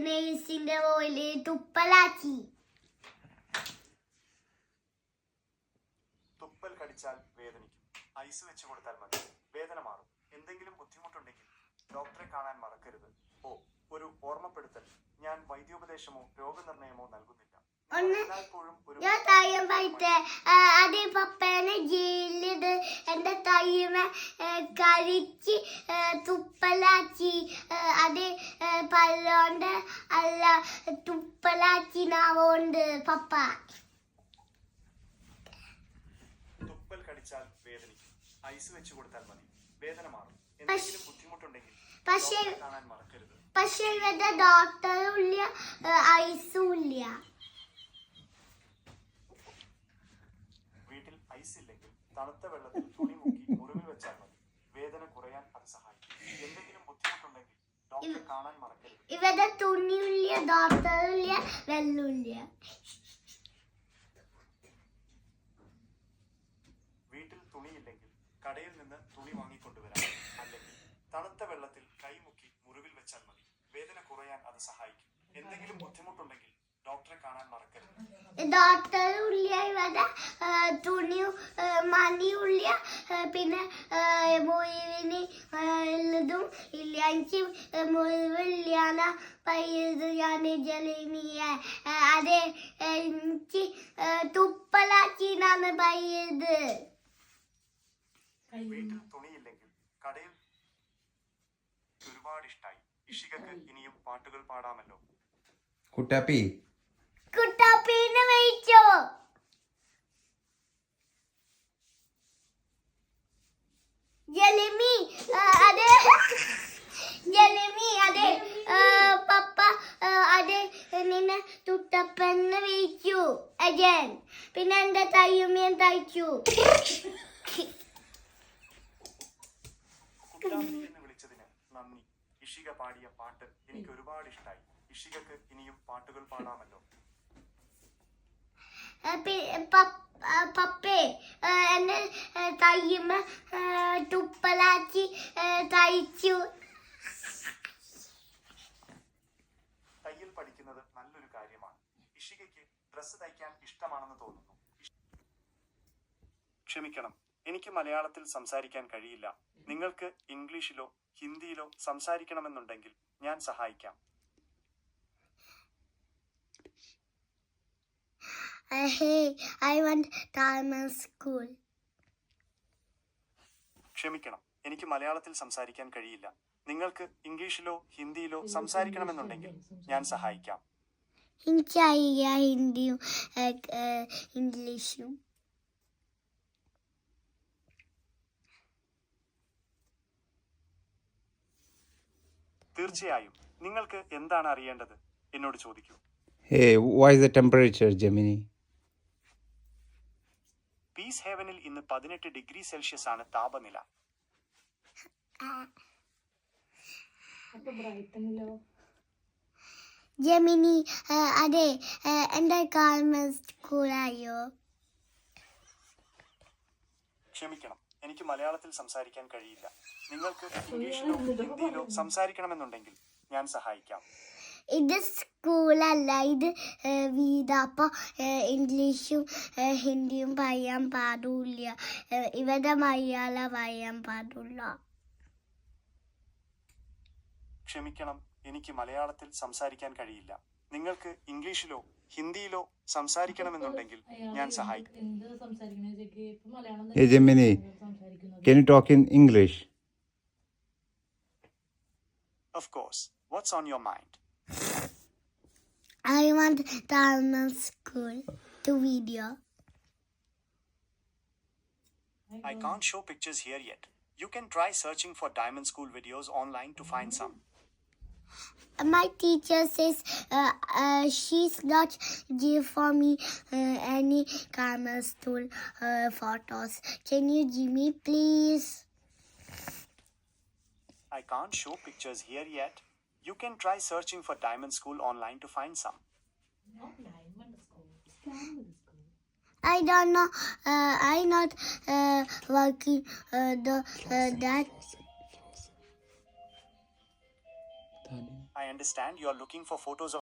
നെയ്സിന്റെ oil തുപ്പലാക്കി. തുപ്പൽ കടിച്ചാൽ വേദനിക്കും. Ice വെച്ച് കൊടുത്താൽ മതി, വേദന മാറും. എന്തെങ്കിലും ബുദ്ധിമുട്ടുണ്ടെങ്കിൽ ഡോക്ടറെ കാണാൻ മറക്കരുത്. ഒരു ഓർമ്മപ്പെടുത്തൽ, ഞാൻ വൈദ്യോപദേശമോ രോഗനിർണയമോ നൽകുന്നില്ല. ഞാൻ തയ്യം പറ്റേ അത് പപ്പേനെ ജയിലിത് എന്റെ തയ്യമ കരിച്ച് തുപ്പലാക്കി. അത് പല്ലോണ്ട് അല്ല തുപ്പലാക്കി നാവോണ്ട് പപ്പ. തുപ്പൽ കടിച്ചാൽ വേദനിക്കും. ഐസ് വെച്ച് കൊടുത്താൽ മതി, വേദന മാറും. എന്തെങ്കിലും ബുദ്ധിമുട്ടുണ്ടെങ്കിൽ ഡോക്ടറെ കാണാൻ മറക്കരുത്. പക്ഷെ ഇവിടെ ഡോക്ടറും ഇല്ല ഐസും ഇല്ല. വീട്ടിൽ ഐസ് ഇല്ലെങ്കിൽ തണുത്ത വെള്ളത്തിൽ തുണി മുക്കി മുറിവിൽ വെച്ചാൽ മതി, വേദന കുറയാൻ അത് സഹായിക്കും. എന്തെങ്കിലും ബുദ്ധിമുട്ടുണ്ടെങ്കിൽ ഡോക്ടറെ കാണാൻ മറക്കരുത്. ഇവിടെ തുണിയില്ല, ഡോക്ടറും ഇല്ല, വെള്ളമില്ല. വീട്ടിൽ തുണിയില്ലെങ്കിൽ കടയിൽ നിന്ന് തുണി വാങ്ങിക്കൊണ്ടുവരാം. അല്ലെങ്കിൽ തണുത്ത വെള്ളത്തിൽ കൈമുക്കി മുറിവിൽ വെച്ചാൽ മതി, വേദന കുറയാൻ അത് സഹായിക്കും. എന്തെങ്കിലും ബുദ്ധിമുട്ടുണ്ടെങ്കിൽ ഡോക്ടറെ കാണാൻ മറക്കരുത്. ഡോക്ടറും ഇല്ല, ഇവിടെ തുണിയും മണിയുമില്ല, പിന്നെ മുറിവിന് ഉള്ളതും ഇല്ല. എനിക്ക് മുറിവില്ലാന്ന പയ്യത് ഞാൻ ജലമിയെ അതെ എനിക്ക് തുപ്പലാക്കിന്നാണ് പയ്യത്. വീട്ടിൽ തുണിയില്ലെങ്കിൽ കടയിൽ ഒരുപാട് ഇഷ്ടായി. ഇഷികക്ക് ഇനിയും പാട്ടുകൾ പാടാമല്ലോ. കുട്ടാപ്പീനെ വെയിച്ചോ? ജലമി അതെ ജലമി അതെ പപ്പ അതെ നിന്നെ തുട്ടപ്പന്നെ വെയിച്ചു അജൻ. പിന്നെ എന്റെ തയ്യുമ്മയും തയ്ച്ചു. കുട്ടാപ്പി എന്ന് വിളിച്ചതിന് നന്ദി. ഇഷിക പാടിയ പാട്ട് എനിക്ക് ഒരുപാട് ഇഷ്ടായി. ഇഷികക്ക് ഇനിയും പാട്ടുകൾ പാടാമല്ലോ. പപ്പേ എന്നെ തയ്യുമ്മ തുപ്പലാക്കി തയ്ച്ചു. തയ്യൽ പഠിക്കുന്നത് നല്ലൊരു കാര്യമാണ്. ഇഷികയ്ക്ക് ഡ്രസ്സ് തയ്ക്കാൻ ഇഷ്ടമാണെന്ന് തോന്നുന്നു. ക്ഷമിക്കണം, എനിക്ക് മലയാളത്തിൽ സംസാരിക്കാൻ കഴിയില്ല. നിങ്ങൾക്ക് ഇംഗ്ലീഷിലോ ഹിന്ദിയിലോ സംസാരിക്കണമെന്നുണ്ടെങ്കിൽ ഞാൻ സഹായിക്കാം. I want Diamond School. ക്ഷമിക്കണം, എനിക്ക് മലയാളത്തിൽ സംസാരിക്കാൻ കഴിയില്ല. നിങ്ങൾക്ക് ഇംഗ്ലീഷിലോ ഹിന്ദിയിലോ സംസാരിക്കണമെന്നുണ്ടെങ്കിൽ ഞാൻ സഹായിക്കാം. എനിക്കറിയ ഹിന്ദിയും ഇംഗ്ലീഷും. തീർച്ചയായും. നിങ്ങൾക്ക് എന്താണ് അറിയേണ്ടത് എന്നോട് ചോദിക്കൂ. Hey, what is the temperature, Gemini? Peace ഹെവനിൽ ഇന്ന് 18 ഡിഗ്രി സെൽഷ്യസ് ആണ് താപനില. ജെമിനി അതെ എന്റെ ഗവൺമെന്റ് സ്കൂളായോ? ക്ഷമിക്കണം, എനിക്ക് മലയാളത്തിൽ സംസാരിക്കാൻ കഴിയില്ല. നിങ്ങൾക്ക് ഇംഗ്ലീഷിലോ ഹിന്ദിയിലോ സംസാരിക്കണമെന്നുണ്ടെങ്കിൽ ഞാൻ സഹായിക്കാം. ഇത് സ്കൂളല്ല, ഇത് വീട്. അപ്പൊ ഇംഗ്ലീഷും ഹിന്ദിയും പറയാൻ പാടില്ല. ഇവിടെ മലയാളം പറയാൻ പാടില്ല. ക്ഷമിക്കണം, എനിക്ക് മലയാളത്തിൽ സംസാരിക്കാൻ കഴിയില്ല. നിങ്ങൾക്ക് ഇംഗ്ലീഷിലോ ഹിന്ദിയിലോ സംസാരിക്കണമെന്നുണ്ടെങ്കിൽ ഞാൻ സഹായിക്കാം. Hey, Gemini, can you talk in English? Of course. What's on your mind? I want Diamond School to video. I can't show pictures here yet. You can try searching for Diamond School videos online to find some. My teacher says she's not give for me any camera stool photos. Can you give me, please? I can't show pictures here yet. You can try searching for Diamond School online to find some. I don't know. I'm not working that. I understand you are looking for photos of